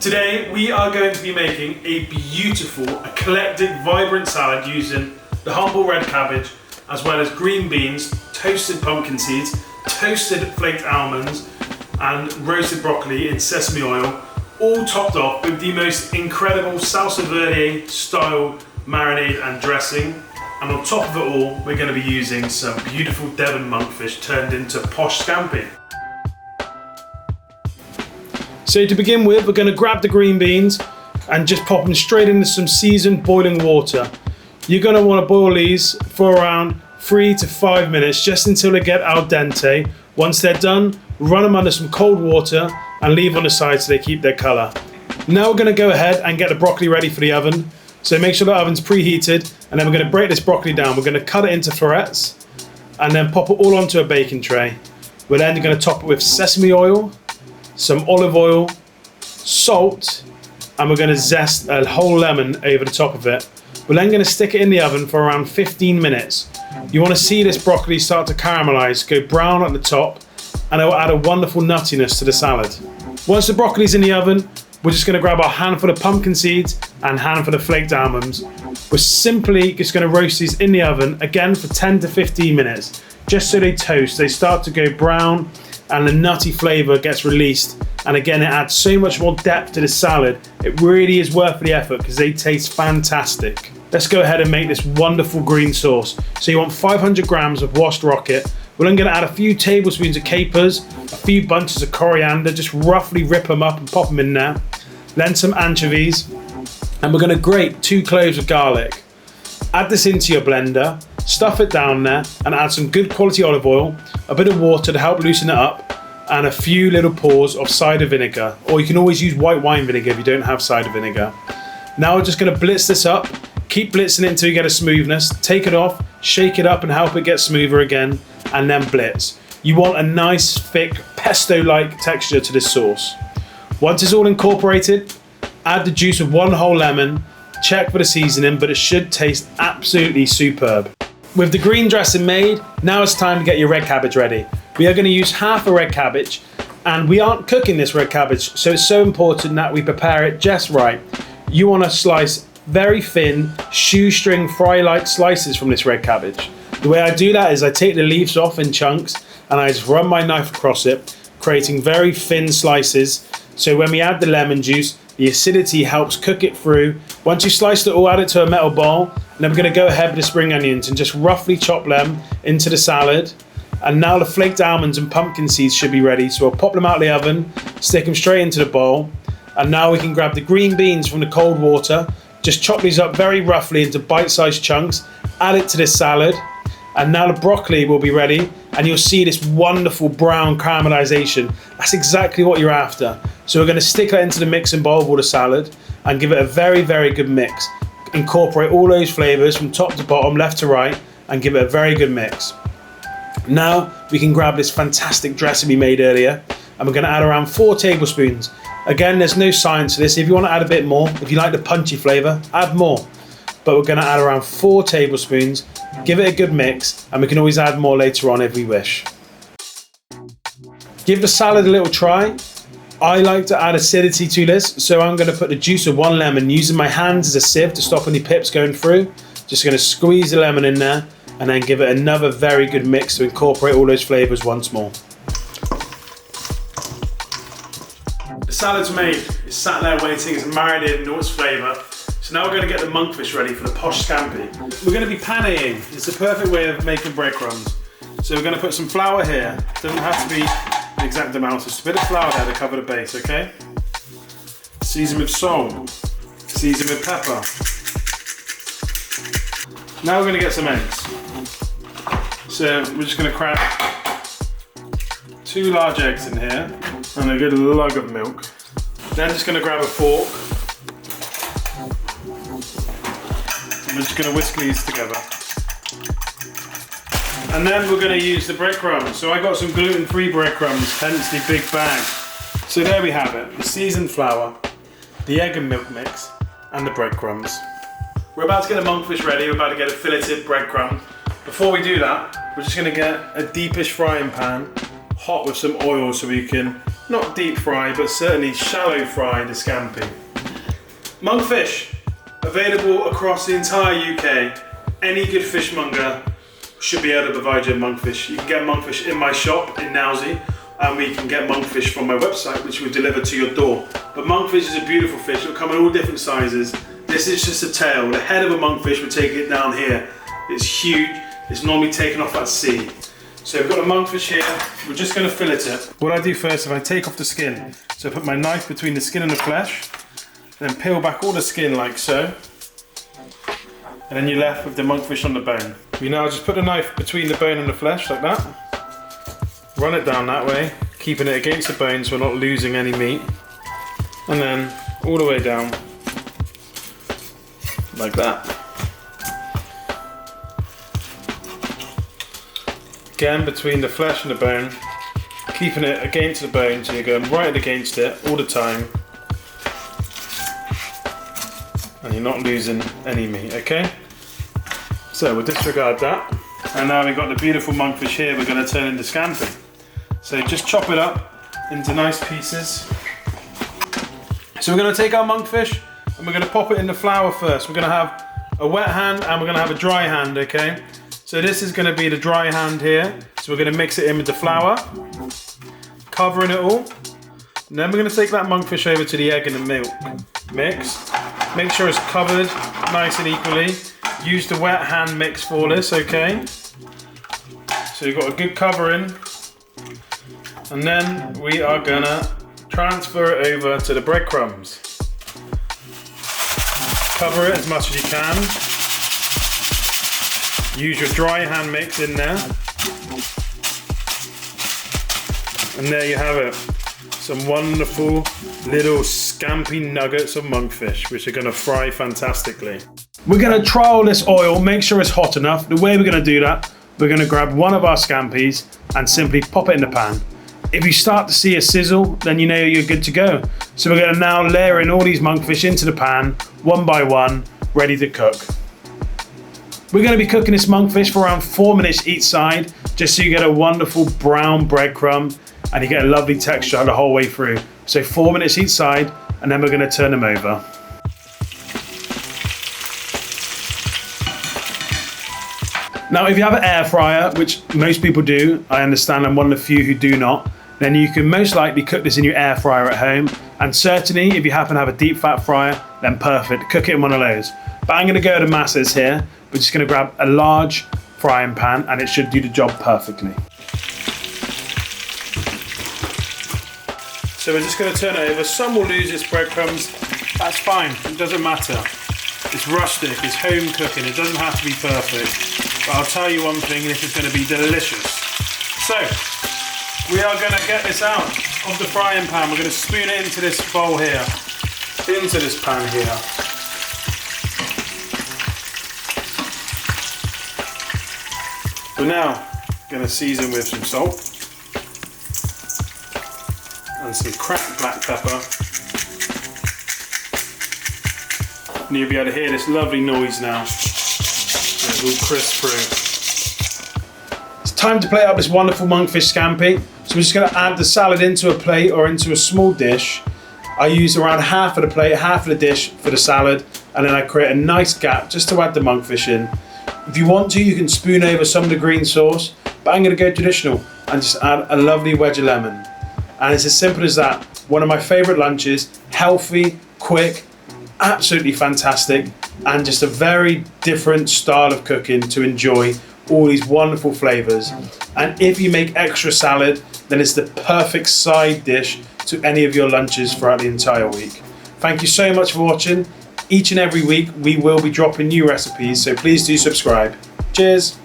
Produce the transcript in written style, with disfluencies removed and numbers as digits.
Today we are going to be making a beautiful, eclectic, vibrant salad using the humble red cabbage, as well as green beans, toasted pumpkin seeds, toasted flaked almonds, and roasted broccoli in sesame oil, all topped off with the most incredible salsa verde style marinade and dressing. And on top of it all, we're going to be using some beautiful Devon monkfish turned into posh scampi. So to begin with, we're going to grab the green beans and just pop them straight into some seasoned boiling water. You're going to want to boil these for around 3 to 5 minutes, just until they get al dente. Once they're done, run them under some cold water and leave on the side so they keep their colour. Now we're going to go ahead and get the broccoli ready for the oven. So make sure the oven's preheated, and then we're going to break this broccoli down. We're going to cut it into florets and then pop it all onto a baking tray. We're then going to top it with sesame oil, some olive oil, salt, and we're going to zest a whole lemon over the top of it. We're then going to stick it in the oven for around 15 minutes. You want to see this broccoli start to caramelize, go brown at the top, and it will add a wonderful nuttiness to the salad. Once the broccoli's in the oven, we're just going to grab our handful of pumpkin seeds and handful of flaked almonds. We're simply just going to roast these in the oven again for 10 to 15 minutes, just so they toast, they start to go brown, and the nutty flavour gets released. And again, it adds so much more depth to the salad. It really is worth the effort because they taste fantastic. Let's go ahead and make this wonderful green sauce. So you want 500 grams of washed rocket. We're then going to add a few tablespoons of capers, a few bunches of coriander, just roughly rip them up and pop them in there. Then some anchovies, and we're going to grate 2 cloves of garlic. Add this into your blender, stuff it down there, and add some good quality olive oil, a bit of water to help loosen it up, and a few little pours of cider vinegar. Or you can always use white wine vinegar if you don't have cider vinegar. Now we're just going to blitz this up. Keep blitzing it until you get a smoothness. Take it off, shake it up and help it get smoother again, and then blitz. You want a nice, thick, pesto-like texture to this sauce. Once it's all incorporated, add the juice of 1 whole lemon. Check for the seasoning, but it should taste absolutely superb. With the green dressing made, now it's time to get your red cabbage ready. We are going to use half a red cabbage, and we aren't cooking this red cabbage, so it's so important that we prepare it just right. You want to slice very thin, shoestring fry-like slices from this red cabbage. The way I do that is I take the leaves off in chunks and I just run my knife across it, creating very thin slices. So when we add the lemon juice, the acidity helps cook it through. Once you slice it all, add it to a metal bowl, and then we're going to go ahead with the spring onions and just roughly chop them into the salad. And now the flaked almonds and pumpkin seeds should be ready, so we'll pop them out of the oven, stick them straight into the bowl. And now we can grab the green beans from the cold water, just chop these up very roughly into bite-sized chunks, add it to this salad, and now the broccoli will be ready, and you'll see this wonderful brown caramelization. That's exactly what you're after. So we're going to stick that into the mixing bowl with all the salad and give it a very, very good mix. Incorporate all those flavors from top to bottom, left to right, and give it a very good mix. Now we can grab this fantastic dressing we made earlier, and we're going to add around 4 tablespoons. Again, there's no science to this. If you want to add a bit more, if you like the punchy flavour, add more. But we're going to add around 4 tablespoons, give it a good mix, and we can always add more later on if we wish. Give the salad a little try. I like to add acidity to this, so I'm going to put the juice of 1 lemon, using my hands as a sieve to stop any pips going through. Just going to squeeze the lemon in there, and then give it another very good mix to incorporate all those flavours once more. The salad's made, it's sat there waiting, it's marinated in all its flavour. So now we're going to get the monkfish ready for the posh scampi. We're going to be paneing. It's the perfect way of making breadcrumbs. So we're going to put some flour here. It doesn't have to be an exact amount, just a bit of flour there to cover the base, okay? Season with salt. Season with pepper. Now we're going to get some eggs. So we're just going to crack 2 large eggs in here and a good lug of milk. Then just going to grab a fork. We're just going to whisk these together. And then we're going to use the breadcrumbs. So I got some gluten-free breadcrumbs, hence the big bag. So there we have it, the seasoned flour, the egg and milk mix, and the breadcrumbs. We're about to get the monkfish ready, we're about to get a filleted breadcrumb. Before we do that, we're just going to get a deepish frying pan, hot with some oil so we can not deep fry, but certainly shallow fry the scampi. Monkfish, available across the entire UK. Any good fishmonger should be able to provide you monkfish. You can get monkfish in my shop in Nailsea, and we can get monkfish from my website, which will deliver to your door. But monkfish is a beautiful fish. It'll come in all different sizes. This is just a tail. The head of a monkfish, we're taking it down here. It's huge. It's normally taken off at sea. So we've got a monkfish here. We're just going to fillet it. What I do first is I take off the skin. So I put my knife between the skin and the flesh, then peel back all the skin like so. And then you're left with the monkfish on the bone. You now just put the knife between the bone and the flesh like that. Run it down that way, keeping it against the bone so we're not losing any meat. And then all the way down, like that. Again, between the flesh and the bone, keeping it against the bone so you're going right against it all the time. And you're not losing any meat, okay? So we'll disregard that. And now we've got the beautiful monkfish here we're going to turn into scampi. So just chop it up into nice pieces. So we're going to take our monkfish and we're going to pop it in the flour first. We're going to have a wet hand and we're going to have a dry hand, okay? So this is going to be the dry hand here. So we're going to mix it in with the flour, covering it all. And then we're going to take that monkfish over to the egg and the milk. Mix. Make sure it's covered nice and equally. Use the wet hand mix for this, okay? So you've got a good covering. And then we are gonna transfer it over to the breadcrumbs. Cover it as much as you can. Use your dry hand mix in there. And there you have it. Some wonderful little scampi nuggets of monkfish, which are gonna fry fantastically. We're gonna trial this oil, make sure it's hot enough. The way we're gonna do that, we're gonna grab one of our scampis and simply pop it in the pan. If you start to see a sizzle, then you know you're good to go. So we're gonna now layer in all these monkfish into the pan, one by one, ready to cook. We're gonna be cooking this monkfish for around 4 minutes each side, just so you get a wonderful brown breadcrumb and you get a lovely texture the whole way through. So 4 minutes each side, and then we're gonna turn them over. Now, if you have an air fryer, which most people do, I understand I'm one of the few who do not, then you can most likely cook this in your air fryer at home. And certainly, if you happen to have a deep fat fryer, then perfect, cook it in one of those. But I'm gonna go to masses here. We're just gonna grab a large frying pan and it should do the job perfectly. So we're just gonna turn it over. Some will lose its breadcrumbs. That's fine, it doesn't matter. It's rustic, it's home cooking, it doesn't have to be perfect. But I'll tell you one thing, this is going to be delicious. So, we are going to get this out of the frying pan. We're going to spoon it into this bowl here, into this pan here. We're now going to season with some salt and some cracked black pepper. And you'll be able to hear this lovely noise now. It will crisp through. It's time to plate up this wonderful monkfish scampi. So we're just going to add the salad into a plate or into a small dish. I use around half of the plate, half of the dish for the salad, and then I create a nice gap just to add the monkfish in. If you want to, you can spoon over some of the green sauce, but I'm going to go traditional and just add a lovely wedge of lemon. And it's as simple as that. One of my favourite lunches, healthy, quick, absolutely fantastic, and just a very different style of cooking to enjoy all these wonderful flavours. And if you make extra salad, then it's the perfect side dish to any of your lunches throughout the entire week. Thank you so much for watching. Each and every week we will be dropping new recipes, so please do subscribe. Cheers.